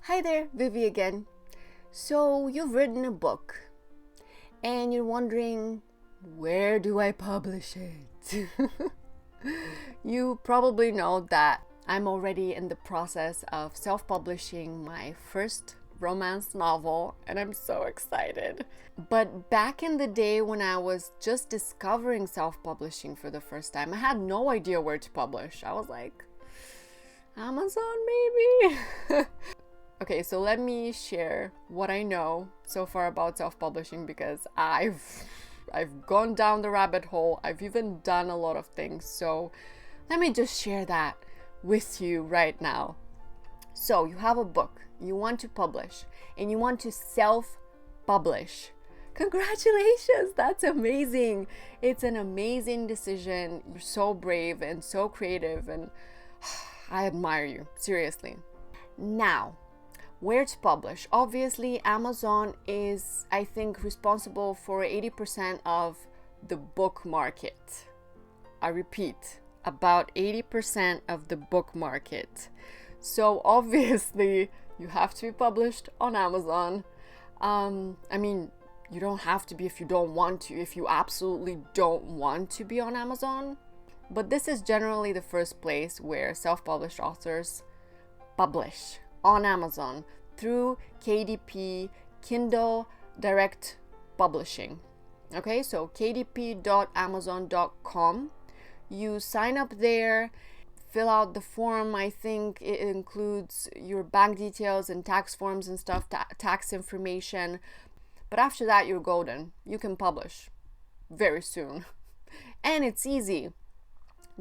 Hi there, Vivi again. So you've written a book and you're wondering, where do I publish it? You probably know that I'm already in the process of self-publishing my first romance novel and I'm so excited. But back in the day when I was just discovering self-publishing for the first time, I had no idea where to publish. I was like, Amazon maybe? Okay, so let me share what I know so far about self-publishing because I've gone down the rabbit hole. I've even done a lot of things. So let me just share that with you right now. So you have a book you want to publish and you want to self-publish. Congratulations, that's amazing. It's an amazing decision. You're so brave and so creative and I admire you, seriously. Now, where to publish? Obviously, Amazon is, I think, responsible for 80% of the book market. I repeat, about 80% of the book market. So obviously, you have to be published on Amazon. I mean, you don't have to be if you don't want to, if you absolutely don't want to be on Amazon. But this is generally the first place where self-published authors publish on Amazon through KDP, Kindle Direct Publishing. Okay, so kdp.amazon.com. You sign up there, fill out the form. I think it includes your bank details and tax forms and stuff, tax information. But after that, you're golden. You can publish very soon. And it's easy.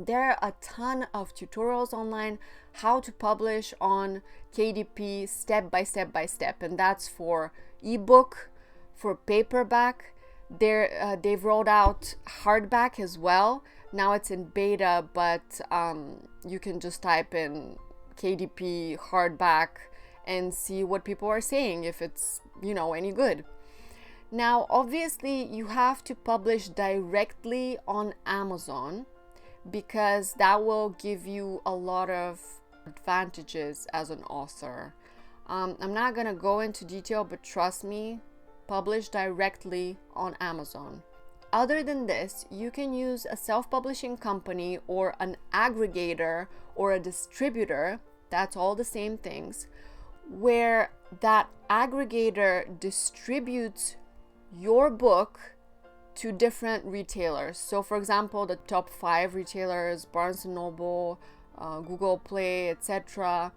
There are a ton of tutorials online how to publish on KDP step by step, and that's for ebook, for paperback. They've rolled out hardback as well. Now it's in beta, but you can just type in KDP hardback and see what people are saying, if it's, any good. Now, obviously, you have to publish directly on Amazon, because that will give you a lot of advantages as an author. I'm not gonna go into detail, but trust me, publish directly on Amazon. Other than this, you can use a self-publishing company or an aggregator or a distributor, that's all the same things, where that aggregator distributes your book to different retailers. So for example, the top 5 retailers, Barnes & Noble, Google Play, etc.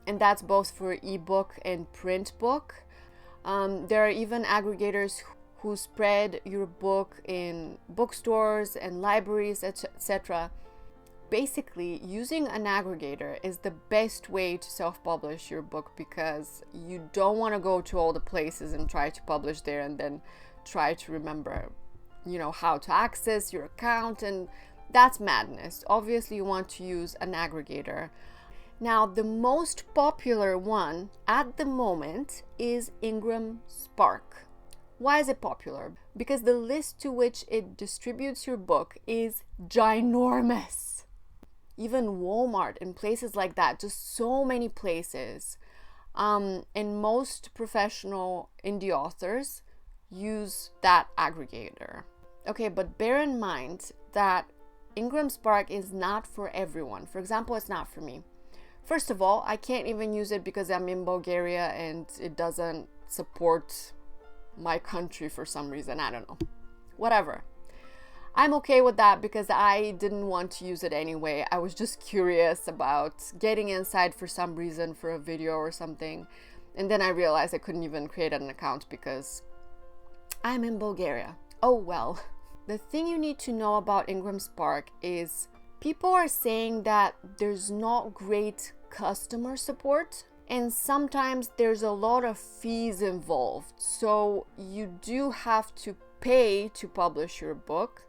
And that's both for ebook and print book. There are even aggregators who spread your book in bookstores and libraries, etc. Basically, using an aggregator is the best way to self-publish your book, because you don't want to go to all the places and try to publish there and then try to remember how to access your account, and that's madness. Obviously, you want to use an aggregator. Now, the most popular one at the moment is Ingram Spark. Why is it popular? Because the list to which it distributes your book is ginormous. Even Walmart and places like that, just so many places. And most professional indie authors use that aggregator. Okay, but bear in mind that Ingram Spark is not for everyone. For example, it's not for me. First of all, I can't even use it because I'm in Bulgaria and it doesn't support my country for some reason. I don't know. Whatever. I'm okay with that because I didn't want to use it anyway. I was just curious about getting inside for some reason for a video or something. And then I realized I couldn't even create an account because I'm in Bulgaria. Oh well. The thing you need to know about Ingram Spark is people are saying that there's not great customer support, and sometimes there's a lot of fees involved. So you do have to pay to publish your book,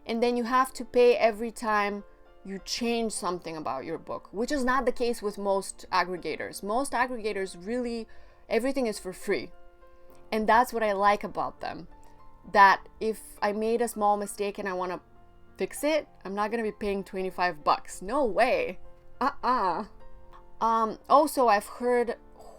and then you have to pay every time you change something about your book, which is not the case with most aggregators. Most aggregators really, everything is for free. And that's what I like about them. That if I made a small mistake and I want to fix it, I'm not going to be paying $25. No way. Also, I've heard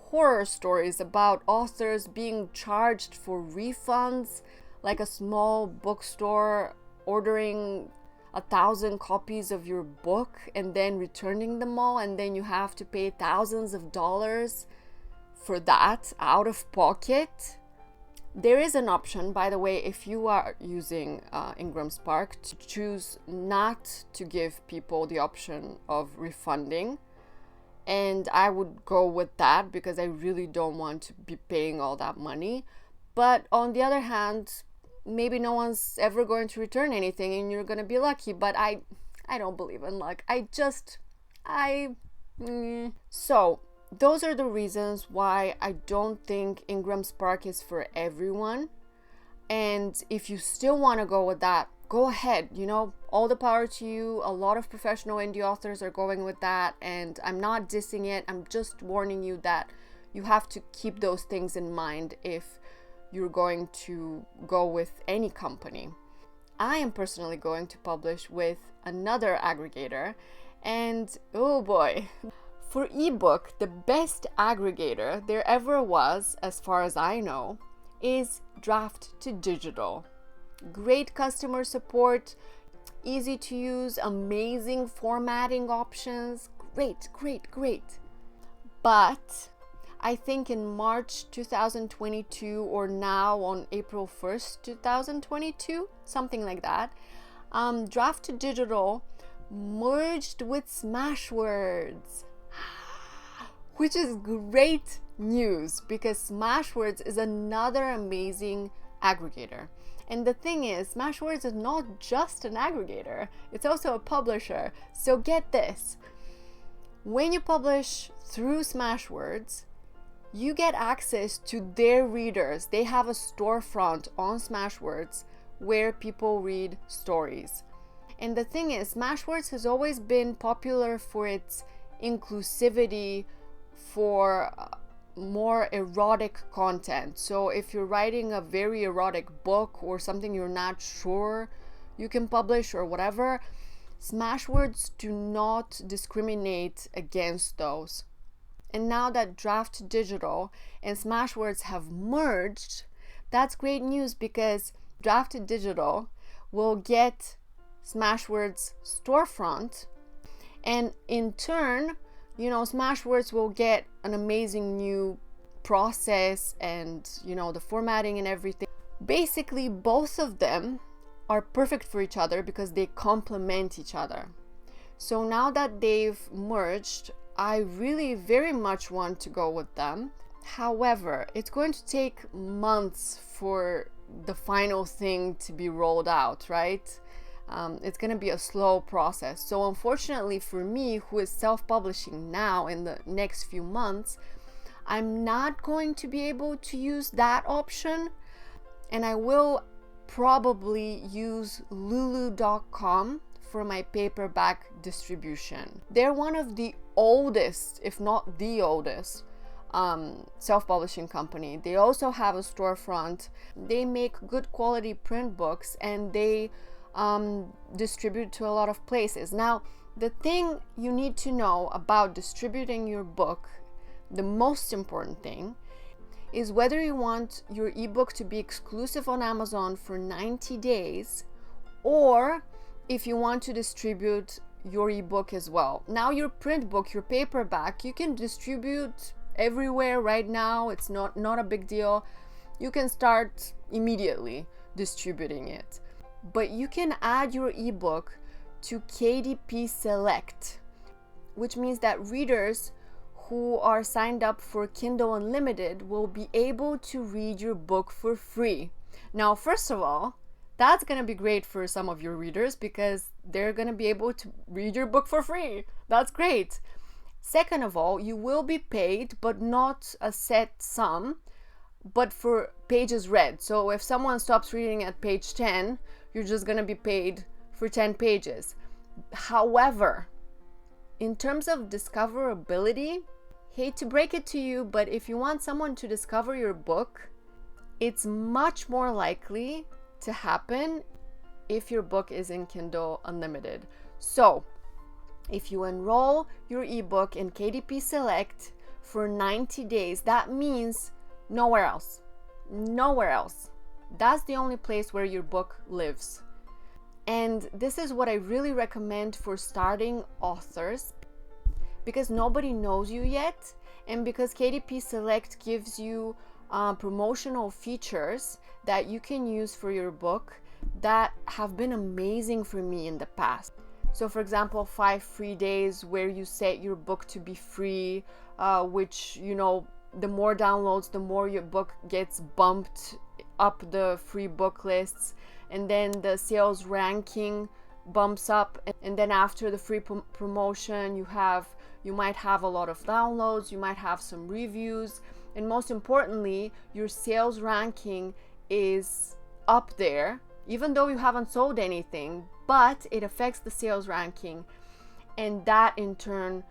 horror stories about authors being charged for refunds, like a small bookstore ordering 1,000 copies of your book and then returning them all, and then you have to pay thousands of dollars for that out of pocket. There is an option, by the way, if you are using Ingram Spark, to choose not to give people the option of refunding. And I would go with that because I really don't want to be paying all that money. But on the other hand, maybe no one's ever going to return anything and you're going to be lucky. But I don't believe in luck. So those are the reasons why I don't think Ingram Spark is for everyone. And if you still want to go with that, go ahead, all the power to you. A lot of professional indie authors are going with that, and I'm not dissing it. I'm just warning you that you have to keep those things in mind if you're going to go with any company. I am personally going to publish with another aggregator, and oh boy, for ebook, the best aggregator there ever was, as far as I know, is Draft to Digital. Great customer support, easy to use, amazing formatting options, great. But I think in March 2022 or now on April 1st, 2022, something like that, Draft to Digital merged with Smashwords, which is great news because Smashwords is another amazing aggregator. And the thing is, Smashwords is not just an aggregator, it's also a publisher. So get this, when you publish through Smashwords, you get access to their readers. They have a storefront on Smashwords where people read stories. And the thing is, Smashwords has always been popular for its inclusivity for more erotic content. So if you're writing a very erotic book or something you're not sure you can publish or whatever, Smashwords do not discriminate against those. And now that Draft Digital and Smashwords have merged, that's great news because Draft Digital will get Smashwords storefront, and in turn, Smashwords will get an amazing new process and, the formatting and everything. Basically, both of them are perfect for each other because they complement each other. So now that they've merged, I really very much want to go with them. However, it's going to take months for the final thing to be rolled out, right? It's going to be a slow process. So unfortunately for me, who is self-publishing now in the next few months, I'm not going to be able to use that option. And I will probably use lulu.com for my paperback distribution. They're one of the oldest, if not the oldest, self-publishing company. They also have a storefront. They make good quality print books and they distribute to a lot of places. Now, the thing you need to know about distributing your book, the most important thing, is whether you want your ebook to be exclusive on Amazon for 90 days or if you want to distribute your ebook as well. Now, your print book, your paperback, you can distribute everywhere right now. It's not a big deal. You can start immediately distributing it. But you can add your ebook to KDP Select, which means that readers who are signed up for Kindle Unlimited will be able to read your book for free. Now, first of all, that's going to be great for some of your readers because they're going to be able to read your book for free. That's great. Second of all, you will be paid, but not a set sum, but for pages read. So if someone stops reading at page 10, you're just going to be paid for 10 pages. However, in terms of discoverability, hate to break it to you, but if you want someone to discover your book, it's much more likely to happen if your book is in Kindle Unlimited. So if you enroll your ebook in KDP Select for 90 days. That means nowhere else. Nowhere else. That's the only place where your book lives. And this is what I really recommend for starting authors, because nobody knows you yet, and because KDP Select gives you promotional features that you can use for your book that have been amazing for me in the past. So for example, 5 free days where you set your book to be free, which, you know, the more downloads, the more your book gets bumped up the free book lists, and then the sales ranking bumps up, and then after the free promotion you might have a lot of downloads, you might have some reviews, and most importantly, your sales ranking is up there, even though you haven't sold anything, but it affects the sales ranking, and that in turn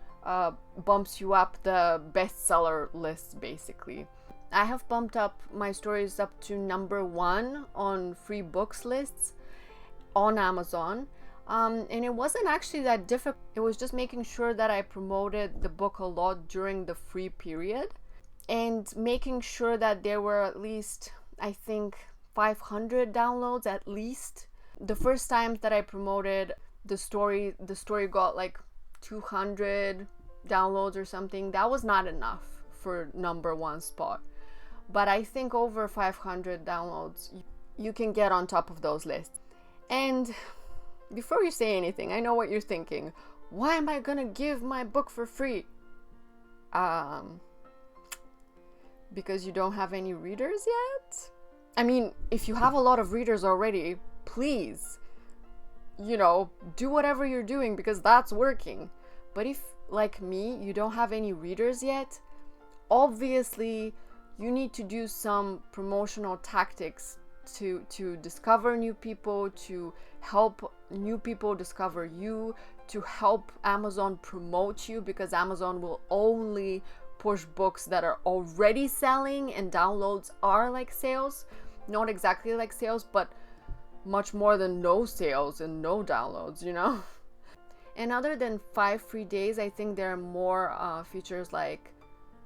bumps you up the bestseller list, basically. I have bumped up my stories up to number 1 on free books lists on Amazon. And it wasn't actually that difficult. It was just making sure that I promoted the book a lot during the free period, and making sure that there were at least, I think, 500 downloads at least. The first times that I promoted the story got like 200 downloads or something. That was not enough for number 1 spot. But I think over 500 downloads, you can get on top of those lists. And before you say anything, I know what you're thinking. Why am I gonna give my book for free? Because you don't have any readers yet? I mean, if you have a lot of readers already, please, you know, do whatever you're doing, because that's working. But if, like me, you don't have any readers yet, obviously you need to do some promotional tactics to discover new people, to help new people discover you, to help Amazon promote you, because Amazon will only push books that are already selling, and downloads are like sales. Not exactly like sales, but much more than no sales and no downloads, you know? And other than 5 free days, I think there are more features like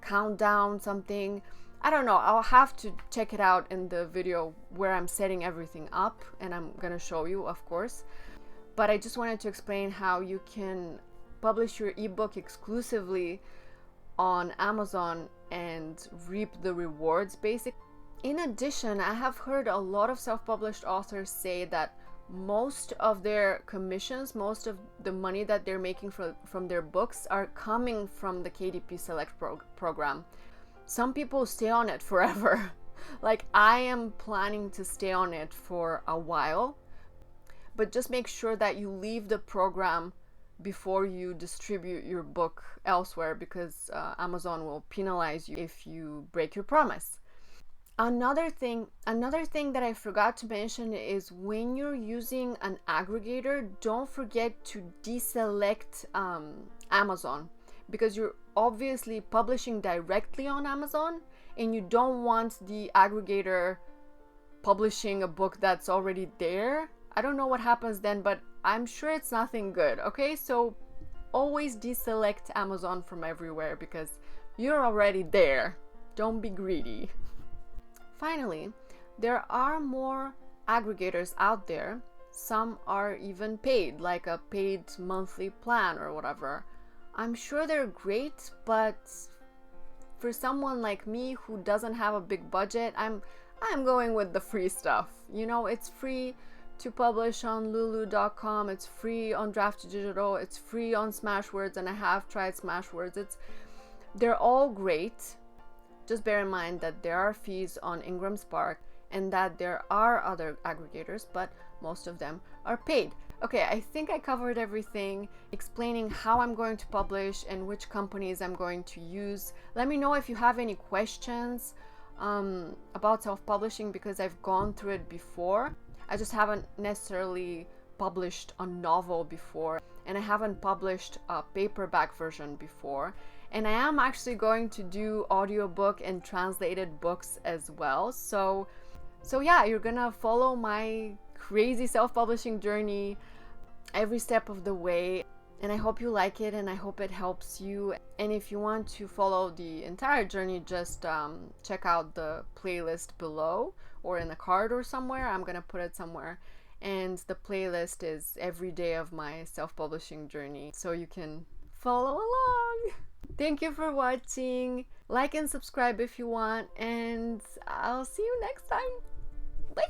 countdown something. I don't know, I'll have to check it out in the video where I'm setting everything up, and I'm gonna show you, of course. But I just wanted to explain how you can publish your ebook exclusively on Amazon and reap the rewards, basically. In addition, I have heard a lot of self-published authors say that most of their commissions, most of the money that they're making from their books are coming from the KDP Select program. Some people stay on it forever. Like, I am planning to stay on it for a while, but just make sure that you leave the program before you distribute your book elsewhere, because Amazon will penalize you if you break your promise. Another thing that I forgot to mention is when you're using an aggregator, don't forget to deselect Amazon, because you're obviously publishing directly on Amazon, and you don't want the aggregator publishing a book that's already there. I don't know what happens then, but I'm sure it's nothing good, okay? So always deselect Amazon from everywhere, because you're already there. Don't be greedy. Finally, there are more aggregators out there. Some are even paid, like a paid monthly plan or whatever. I'm sure they're great, but for someone like me who doesn't have a big budget, I'm going with the free stuff. You know, it's free to publish on lulu.com, it's free on Draft Digital, it's free on Smashwords, and I have tried Smashwords. They're all great. Just bear in mind that there are fees on Ingram Spark, and that there are other aggregators, but most of them are paid. Okay, I think I covered everything, explaining how I'm going to publish and which companies I'm going to use. Let me know if you have any questions about self-publishing, because I've gone through it before. I just haven't necessarily published a novel before, and I haven't published a paperback version before. And I am actually going to do audiobook and translated books as well. So yeah, you're gonna follow my crazy self-publishing journey every step of the way. And I hope you like it, and I hope it helps you. And if you want to follow the entire journey, just check out the playlist below or in the card or somewhere. I'm gonna put it somewhere. And the playlist is every day of my self-publishing journey, so you can follow along. Thank you for watching. Like and subscribe if you want, and I'll see you next time. Bye!